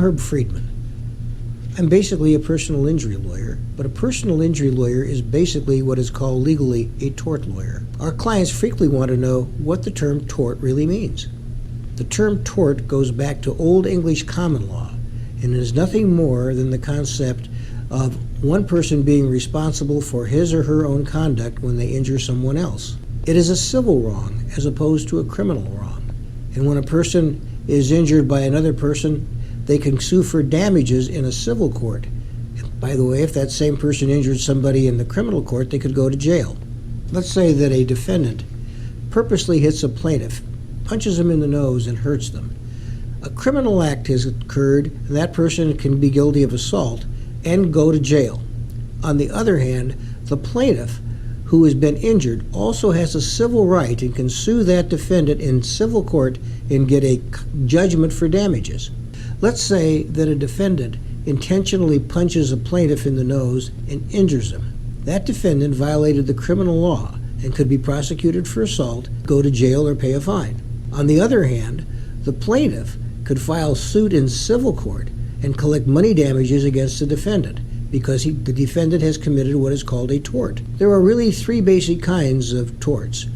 Herb Friedman. I'm basically a personal injury lawyer, but a personal injury lawyer is basically what is called legally a tort lawyer. Our clients frequently want to know what the term tort really means. The term tort goes back to Old English common law and is nothing more than the concept of one person being responsible for his or her own conduct when they injure someone else. It is a civil wrong as opposed to a criminal wrong. And when a person is injured by another person, they can sue for damages in a civil court. And by the way, if that same person injured somebody in the criminal court, they could go to jail. Let's say that a defendant purposely hits a plaintiff, punches him in the nose, and hurts them. A criminal act has occurred, and that person can be guilty of assault and go to jail. On the other hand, the plaintiff who has been injured also has a civil right and can sue that defendant in civil court and get a judgment for damages. Let's say that a defendant intentionally punches a plaintiff in the nose and injures him. That defendant violated the criminal law and could be prosecuted for assault, go to jail, or pay a fine. On the other hand, the plaintiff could file suit in civil court and collect money damages against the defendant because the defendant has committed what is called a tort. There are really three basic kinds of torts.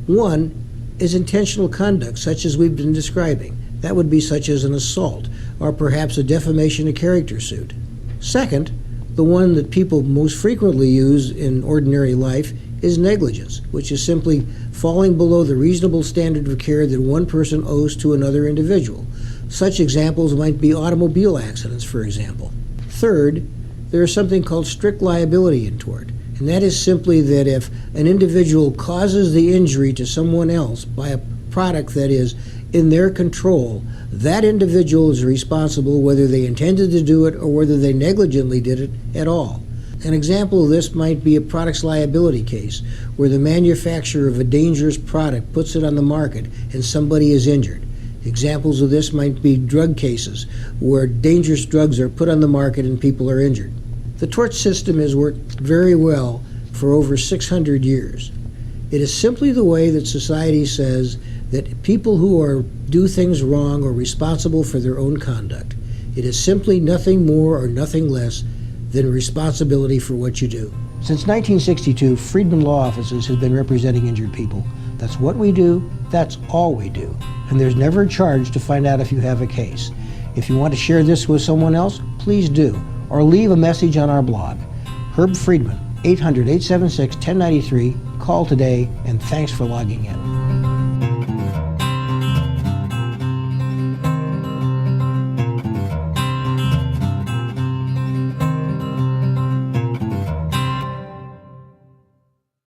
One is intentional conduct, such as we've been describing. That would be such as an assault or perhaps a defamation of character suit. Second, the one that people most frequently use in ordinary life is negligence, which is simply falling below the reasonable standard of care that one person owes to another individual. Such examples might be automobile accidents, for example. Third, there is something called strict liability in tort, and that is simply that if an individual causes the injury to someone else by a product that is in their control, that individual is responsible whether they intended to do it or whether they negligently did it at all. An example of this might be a products liability case where the manufacturer of a dangerous product puts it on the market and somebody is injured. Examples of this might be drug cases where dangerous drugs are put on the market and people are injured. The tort system has worked very well for over 600 years. It is simply the way that society says that people who do things wrong are responsible for their own conduct. It is simply nothing more or nothing less than responsibility for what you do. Since 1962, Friedman Law Offices has been representing injured people. That's what we do, that's all we do. And there's never a charge to find out if you have a case. If you want to share this with someone else, please do, or leave a message on our blog. Herb Friedman, 800-876-1093. Call today, and thanks for logging in.